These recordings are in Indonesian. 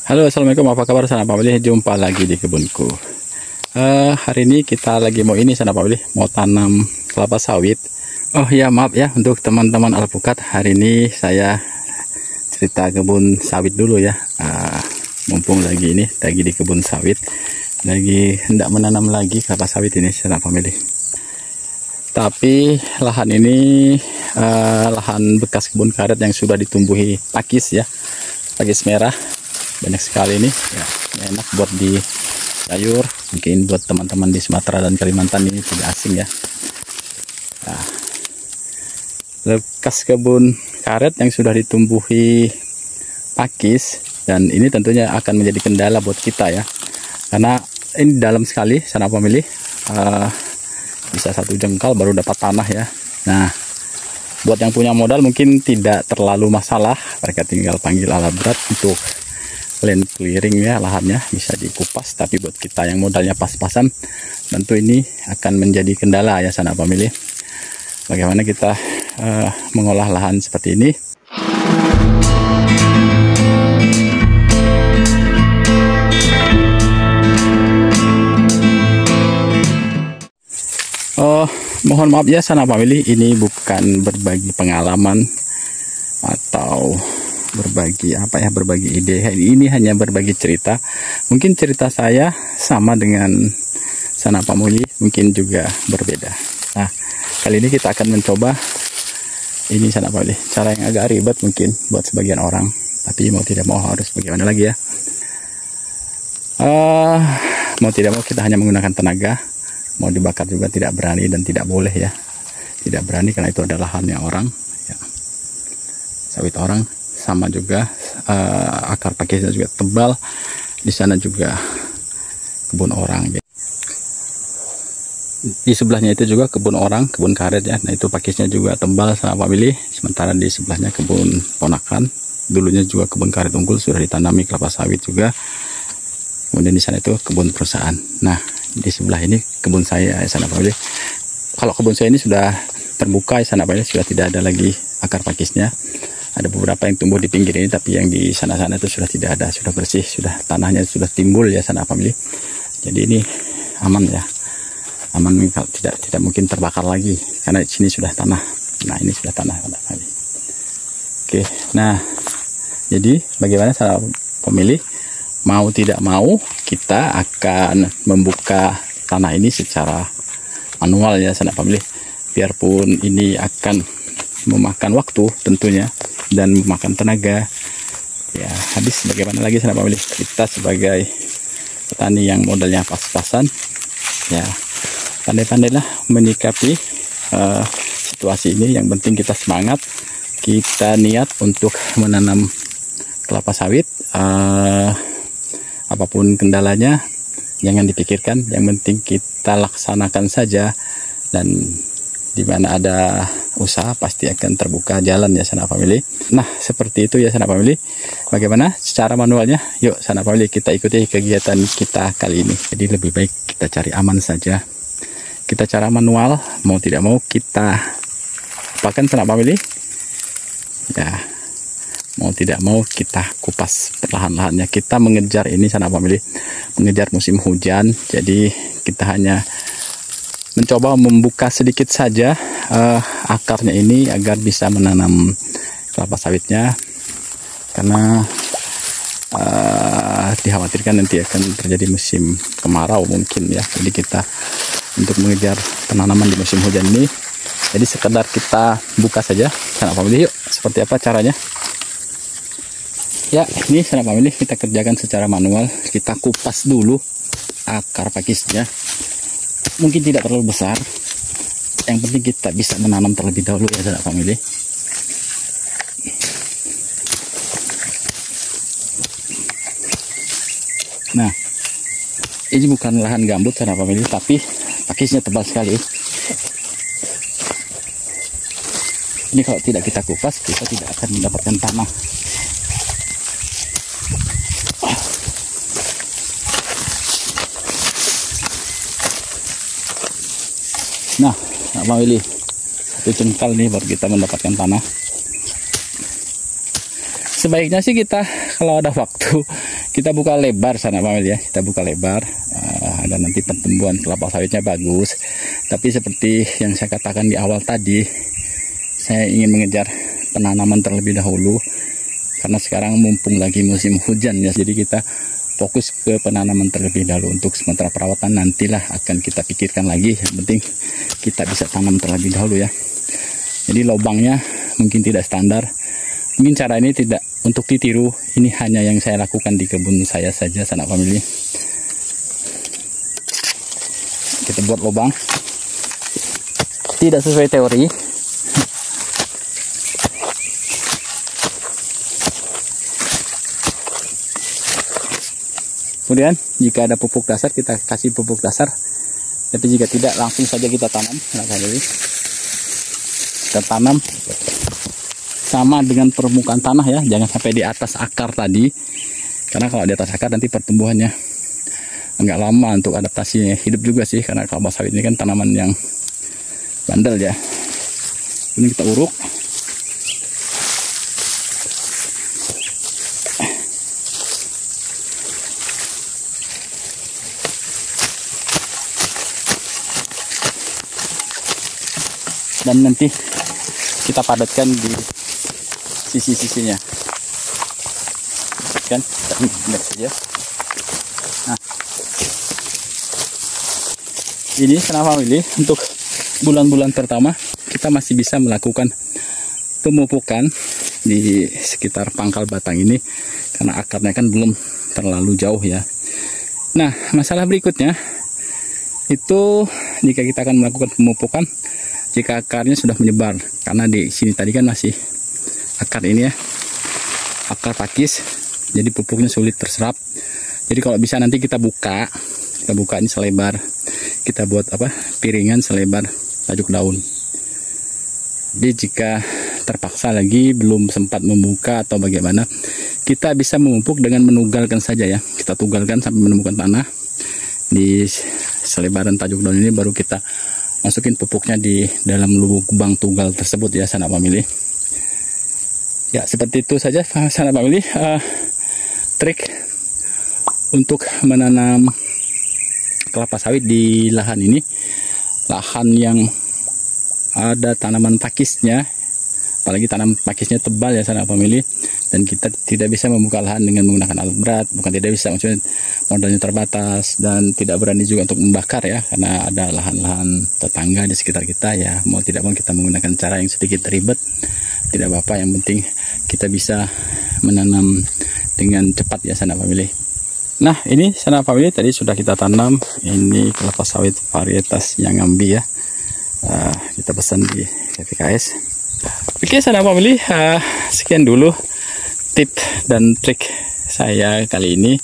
Halo, assalamualaikum, apa kabar sana Pak Willy? Jumpa lagi di kebunku. Hari ini kita lagi mau ini sana Pak Willy, mau tanam kelapa sawit. Oh ya, maaf ya untuk teman-teman alpukat. Hari ini saya cerita kebun sawit dulu ya. Mumpung lagi di kebun sawit, lagi hendak menanam lagi kelapa sawit ini sana Pak Willy. Tapi lahan ini lahan bekas kebun karet yang sudah ditumbuhi pakis ya, pakis merah. Banyak sekali ini ya, enak buat di sayur, mungkin buat teman-teman di Sumatera dan Kalimantan ini tidak asing ya. Nah, bekas kebun karet yang sudah ditumbuhi pakis, dan ini tentunya akan menjadi kendala buat kita ya, karena ini dalam sekali sana pemilih, bisa 1 jengkal baru dapat tanah ya. Nah, buat yang punya modal mungkin tidak terlalu masalah, mereka tinggal panggil alat berat untuk land clearing ya, lahannya bisa dikupas. Tapi buat kita yang modalnya pas-pasan, tentu ini akan menjadi kendala ya sana pemilih. Bagaimana kita mengolah lahan seperti ini. Mohon maaf ya sana pemilih, ini bukan berbagi pengalaman atau berbagi berbagi ide. Ini hanya berbagi cerita. Mungkin cerita saya sama dengan sana pemilih, mungkin juga berbeda. Nah, kali ini kita akan mencoba ini sana pemilih, cara yang agak ribet mungkin buat sebagian orang, tapi mau tidak mau harus bagaimana lagi ya. Mau tidak mau kita hanya menggunakan tenaga. Mau dibakar juga tidak berani dan tidak boleh ya, tidak berani karena itu adalah lahannya orang ya. Sawit orang sama juga, akar pakisnya juga tebal. Di sana juga kebun orang ya. Di sebelahnya itu juga kebun orang, kebun karet ya. Nah, itu pakisnya juga tebal sama Pak Willy. Sementara di sebelahnya kebun ponakan, dulunya juga kebun karet unggul, sudah ditanami kelapa sawit juga. Kemudian di sana itu kebun perusahaan. Nah, di sebelah ini kebun saya ya sana Pak Willy. Kalau kebun saya ini sudah terbuka ya sana Pak Willy, sudah tidak ada lagi akar pakisnya. Ada beberapa yang tumbuh di pinggir ini, tapi yang di sana-sana itu sudah tidak ada, sudah bersih, sudah tanahnya sudah timbul ya sana pemilih. Jadi ini aman ya, aman, tidak mungkin terbakar lagi karena di sini sudah tanah. Nah, ini sudah tanah pemilih. Oke, nah jadi bagaimana sana pemilih, mau tidak mau kita akan membuka tanah ini secara manual ya sana pemilih. Biarpun ini akan memakan waktu tentunya dan memakan tenaga ya, habis bagaimana lagi sana pemilih. Kita sebagai petani yang modalnya pas-pasan ya, pandai-pandailah menyikapi situasi ini. Yang penting kita semangat, kita niat untuk menanam kelapa sawit. Apapun kendalanya jangan dipikirkan, yang penting kita laksanakan saja, dan di mana ada usaha pasti akan terbuka jalan ya sana family. Nah, seperti itu ya sana family. Bagaimana secara manualnya? Yuk sana family, kita ikuti kegiatan kita kali ini. Jadi lebih baik kita cari aman saja. Kita cara manual, mau tidak mau kita apakan sana family ya, mau tidak mau kita kupas perlahan-lahannya. Kita mengejar ini sana family, mengejar musim hujan. Jadi kita hanya mencoba membuka sedikit saja akarnya ini agar bisa menanam kelapa sawitnya, karena dikhawatirkan nanti akan terjadi musim kemarau mungkin ya. Jadi kita untuk mengejar penanaman di musim hujan ini, jadi sekedar kita buka saja sana family. Yuk, seperti apa caranya ya. Ini sana family, kita kerjakan secara manual. Kita kupas dulu akar pakisnya, mungkin tidak terlalu besar, yang penting kita bisa menanam terlebih dahulu ya saudara family. Nah, ini bukan lahan gambut saudara family, tapi pakisnya tebal sekali. Ini kalau tidak kita kupas, kita tidak akan mendapatkan tanah. Nah, Pak Willy, 1 jengkal nih baru kita mendapatkan tanah. Sebaiknya sih kita kalau ada waktu kita buka lebar sana family ya, kita buka lebar agar nanti pertumbuhan kelapa sawitnya bagus. Tapi seperti yang saya katakan di awal tadi, saya ingin mengejar penanaman terlebih dahulu karena sekarang mumpung lagi musim hujan ya, jadi kita fokus ke penanaman terlebih dahulu. Untuk sementara perawatan nantilah akan kita pikirkan lagi, yang penting kita bisa tanam terlebih dahulu ya. Jadi lubangnya mungkin tidak standar, mungkin cara ini tidak untuk ditiru, ini hanya yang saya lakukan di kebun saya saja sanak family. Kita buat lubang tidak sesuai teori. Kemudian jika ada pupuk dasar kita kasih pupuk dasar, tapi jika tidak langsung saja kita tanam. Nah, kali ini kita tanam sama dengan permukaan tanah ya, jangan sampai di atas akar tadi, karena kalau di atas akar nanti pertumbuhannya agak lama untuk adaptasinya. Hidup juga sih, karena kelapa sawit ini kan tanaman yang bandel ya. Ini kita uruk. Dan nanti kita padatkan di sisi-sisinya, kan? Benar saja. Nah, ini sanak family, untuk bulan-bulan pertama kita masih bisa melakukan pemupukan di sekitar pangkal batang ini karena akarnya kan belum terlalu jauh ya. Nah, masalah berikutnya itu jika kita akan melakukan pemupukan jika akarnya sudah menyebar, karena di sini tadi kan masih akar ini ya, akar pakis, jadi pupuknya sulit terserap. Jadi kalau bisa nanti kita buka ini selebar, kita buat apa, piringan selebar tajuk daun. Jadi jika terpaksa lagi belum sempat membuka atau bagaimana, kita bisa memupuk dengan menugalkan saja ya, kita tugalkan sampai menemukan tanah di selebaran tajuk daun ini, baru kita masukin pupuknya di dalam lubang tugal tersebut ya sanak family. Ya seperti itu saja sanak family, trik untuk menanam kelapa sawit di lahan ini, lahan yang ada tanaman pakisnya, apalagi tanaman pakisnya tebal ya sanak family, dan kita tidak bisa membuka lahan dengan menggunakan alat berat, bukan tidak bisa, maksudnya modalnya terbatas dan tidak berani juga untuk membakar ya, karena ada lahan-lahan tetangga di sekitar kita ya, mau tidak mau kita menggunakan cara yang sedikit ribet, tidak apa-apa, yang penting kita bisa menanam dengan cepat ya sanak family. Nah ini sanak family tadi sudah kita tanam, ini kelapa sawit varietas yang ngambi ya, kita pesan di VPKS. Oke sanak family, sekian dulu tip dan trik saya kali ini.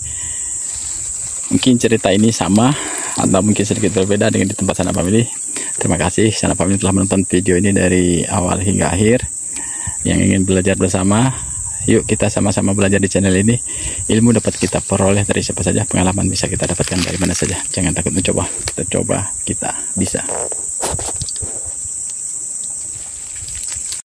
Mungkin cerita ini sama atau mungkin sedikit berbeda dengan di tempat sanak family. Terima kasih sanak family telah menonton video ini dari awal hingga akhir. Yang ingin belajar bersama, yuk kita sama-sama belajar di channel ini. Ilmu dapat kita peroleh dari siapa saja, pengalaman bisa kita dapatkan dari mana saja. Jangan takut mencoba, kita coba, kita bisa.